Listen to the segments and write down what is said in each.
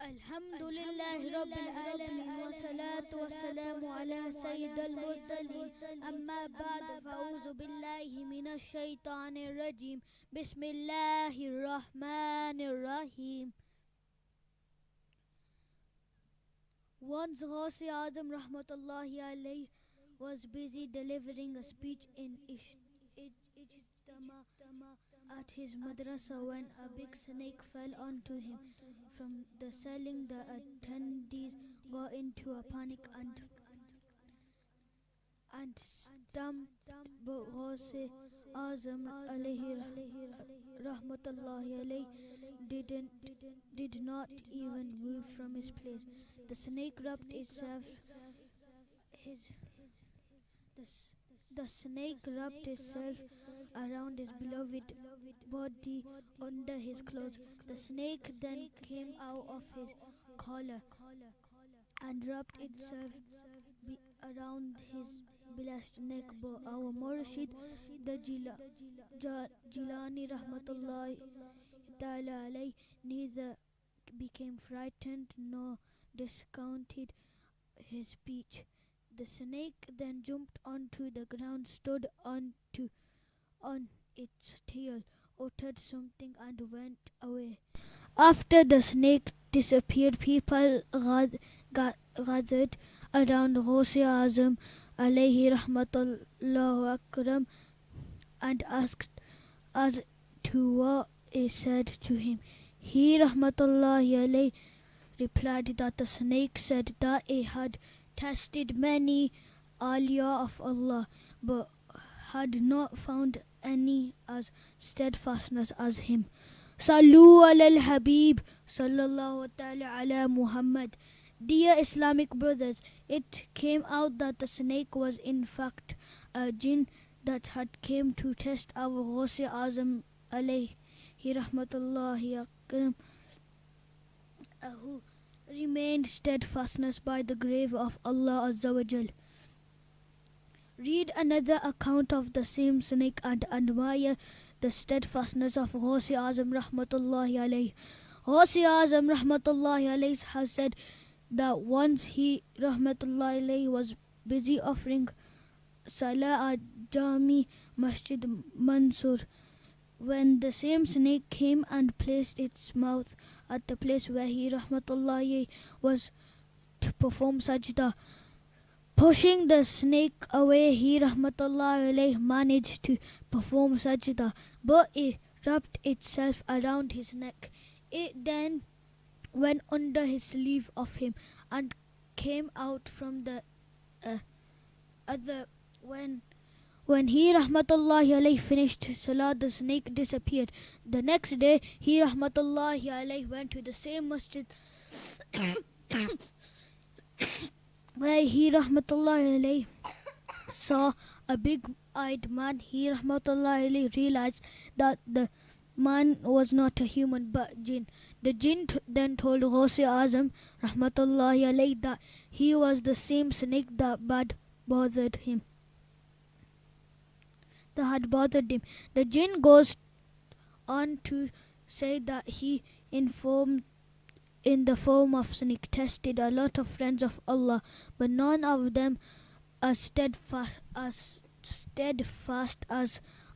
الحمد لله رب العالمين والصلاة والسلام على سيد المرسلين أما بعد فأعوذ بالله من الشيطان الرجيم بسم الله الرحمن الرحيم. Once Ghaus Azam Rahmatullahi alayhi was busy delivering a speech in Ijtama at his madrasa when a big snake fell onto him. From the ceiling, the attendees got into a panic and stamped, but Ghaus Azam alayhi rahmatullahi alayhi did not even move from his place. The snake wrapped itself his the snake wrapped itself around his beloved body under his clothes. The snake then came out of his collar and wrapped itself around his blessed neck. But our Murshid, the Jilani Rahmatullahi Ta'ala alayhi, neither became frightened nor discounted his speech. The snake then jumped onto the ground, stood on its tail, uttered something and went away. After the snake disappeared, people gathered around Ghaus Azam alayhi rahmatullahu akram and asked as to what is said to him. He rahmatullahi alayhi replied that the snake said that it had tested many awliya of Allah, but had not found any as steadfastness as him. Sallu ala al-Habib sallallahu ta'ala ala Muhammad. Dear Islamic brothers, it came out that the snake was in fact a jinn that had came to test our Ghaus Azam alayhi rahmatullahi akram, who remained steadfastness by the grave of Allah Azza wa Jal. Read another account of the same snake and admire the steadfastness of Ghaus Azam Rahmatullahi alayhi. Ghaus Azam Rahmatullahi alayhi has said that once he Rahmatullahi alayhi was busy offering Salah at Jami Masjid Mansur when the same snake came and placed its mouth at the place where he rahmatullahi was to perform sajda. Pushing the snake away, he rahmatullahi managed to perform sajda, but it wrapped itself around his neck. It then went under his sleeve of him and came out from the other. When he rahmatullahi alayhi finished salah, the snake disappeared. The next day, he rahmatullahi alayhi went to the same masjid where he rahmatullahi alayhi saw a big-eyed man. He rahmatullahi alayhi realized that the man was not a human but jinn. The jinn then told Ghaus Azam rahmatullahi alayhi that he was the same snake that had bothered him. The jinn goes on to say that he informed in the form of snake tested a lot of friends of Allah, but none of them as steadfast as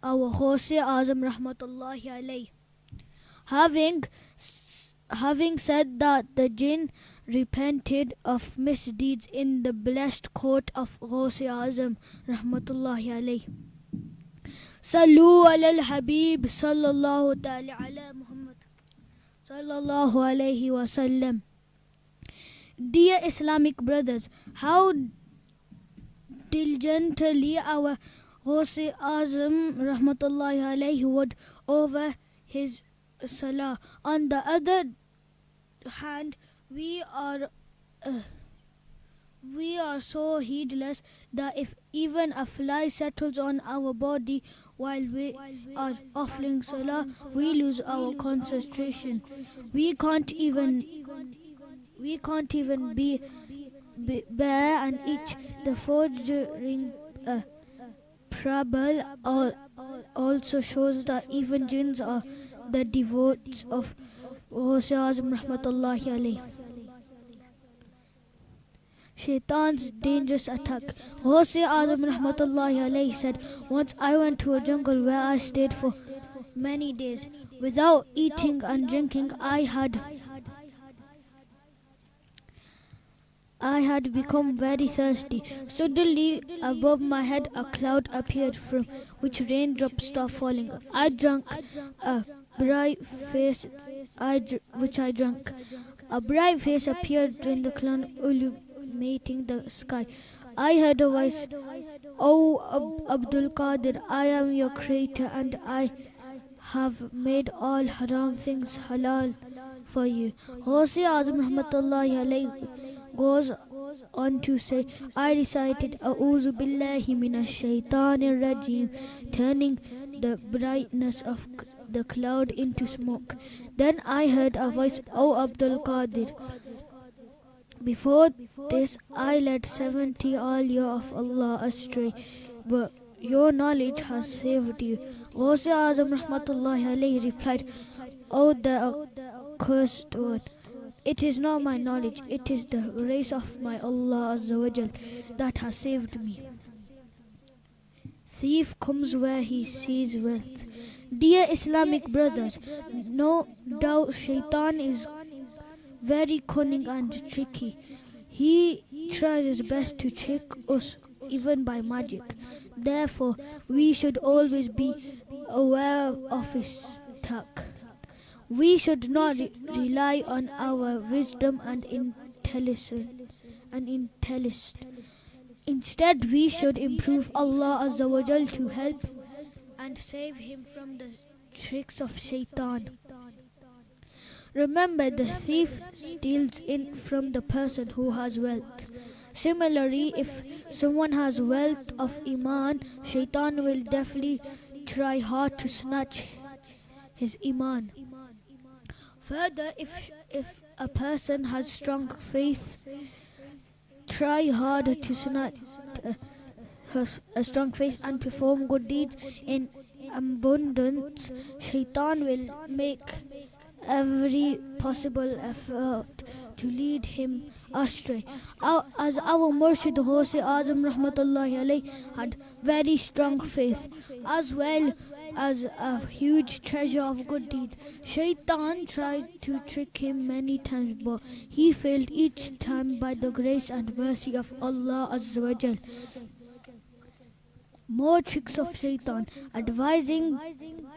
our Ghaus Azam rahmatullahi alayhi. Having said that, the jinn repented of misdeeds in the blessed court of Ghaus Azam rahmatullahi alayhi. Sallu ala al-Habib sallallahu ta'ala ala Muhammad sallallahu alayhi wa sallam. Dear Islamic brothers, how diligently our Ghaus Azam rahmatullahi alayhi would over his salah. On the other hand, we are so heedless that if even a fly settles on our body while we are offering salah, we lose our concentration. We can't even bear and itch. The following parable also shows that even jinns are the devotees of Ghaus Azam rahmatullahi alayhi. Shaitan's dangerous attack. Ghaus Azam Rahmatullahi alayhi said, once I went to a jungle where I stayed for many days. Without eating and drinking, I had become very thirsty. Suddenly, above my head, a cloud appeared from which raindrops stopped falling. I drank a bright face, which I drank. A bright face appeared in the cloud, illuminating the sky. I heard a voice, "O Abdul Qadir, I am your creator and I have made all haram things halal for you." Ghaus Azam Rahmatullahi alayhi goes on to say, I recited A'udhu Billahi Minash Shaitanir Rajim, turning the brightness of the cloud into smoke. Then I heard a voice, "O Abdul Qadir, before this I led 70 awliya of Allah astray, but your knowledge has saved you." Ghaus Azam Rahmatullahi alayhi replied, "O the accursed one, it is not my knowledge, it is the grace of my Allah Azza wa Jal that has saved me." Thief comes where he sees wealth. Dear Islamic brothers, no doubt Shaitan is very cunning and tricky. He tries his best to trick us even by magic. Therefore, we should always be aware of his attack. We should not rely on our wisdom and intelligence. Instead, we should improve Allah Azza wa Jal to help and save him from the tricks of Shaitan. Remember, the thief steals in from the person who has wealth. Similarly, if someone has wealth of Iman, Shaitan will definitely try hard to snatch his Iman. Further, if a person has strong faith, try hard to snatch a strong faith and perform good deeds in abundance, Shaitan will make every possible effort to lead him astray. As our Murshid Ghaus Azam Rahmatullahi alayhi had very strong faith, as well as a huge treasure of good deeds, Shaitan tried to trick him many times, but he failed each time by the grace and mercy of Allah Azza wa Jal. More tricks of Shaitan. Advising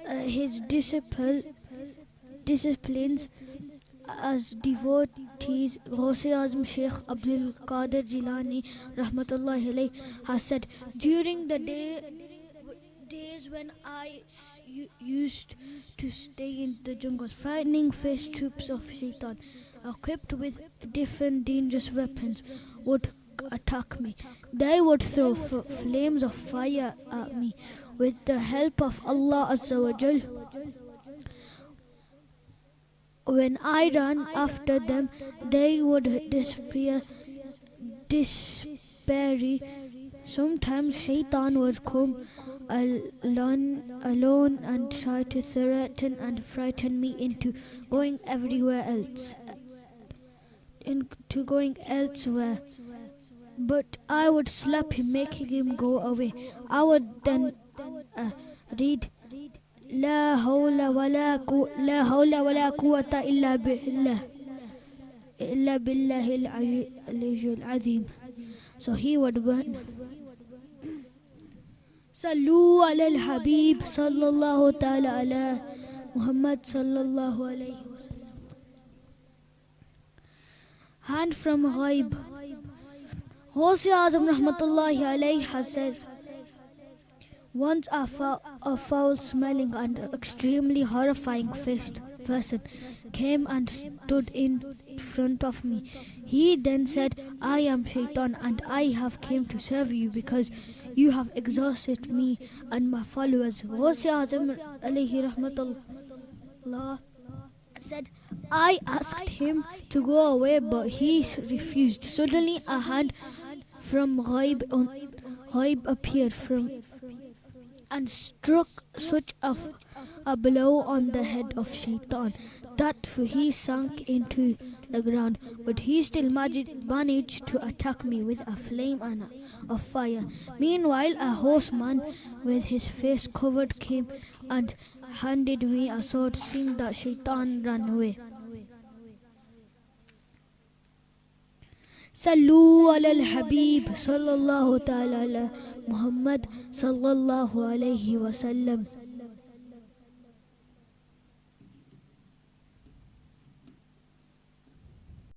his disciplines as devotees, Ghaus Azam Sheikh Abdul Qadir Jilani Rahmatullahi alayhi has said, during the days when I used to stay in the jungle, frightening faced troops of Shaitan, equipped with different dangerous weapons, would attack me. They would throw flames of fire at me. With the help of Allah Azza wa Jal, when I ran after them, they would despair. Sometimes Shaitan would come alone and try to threaten and frighten me into going elsewhere. But I would slap him, making him go away. I would then read La hawla wa la quwwata illa billahi al-aliyyil azim. So he would burn. Sallu ala al-habib sallallahu ta'ala ala Muhammad sallallahu alayhi wa sallam. Hand from ghaib. Ghaus Azam Rahmatullahi alayhi has said, once a foul-smelling and extremely horrifying faced person came and stood in front of me. He then said, I am Shaitan and I have come to serve you because you have exhausted me and my followers. Ghaus Azam alayhi rahmatullah said, I asked him to go away, but he refused. Suddenly a hand from ghaib appeared and struck such a blow on the head of Shaitan that he sunk into the ground, but he still managed to attack me with a flame and of fire. Meanwhile, a horseman with his face covered came and handed me a sword. Seeing that, Shaitan ran away. Sallu ala al-Habib sallallahu ta'ala ala Muhammad sallallahu alayhi wa sallam.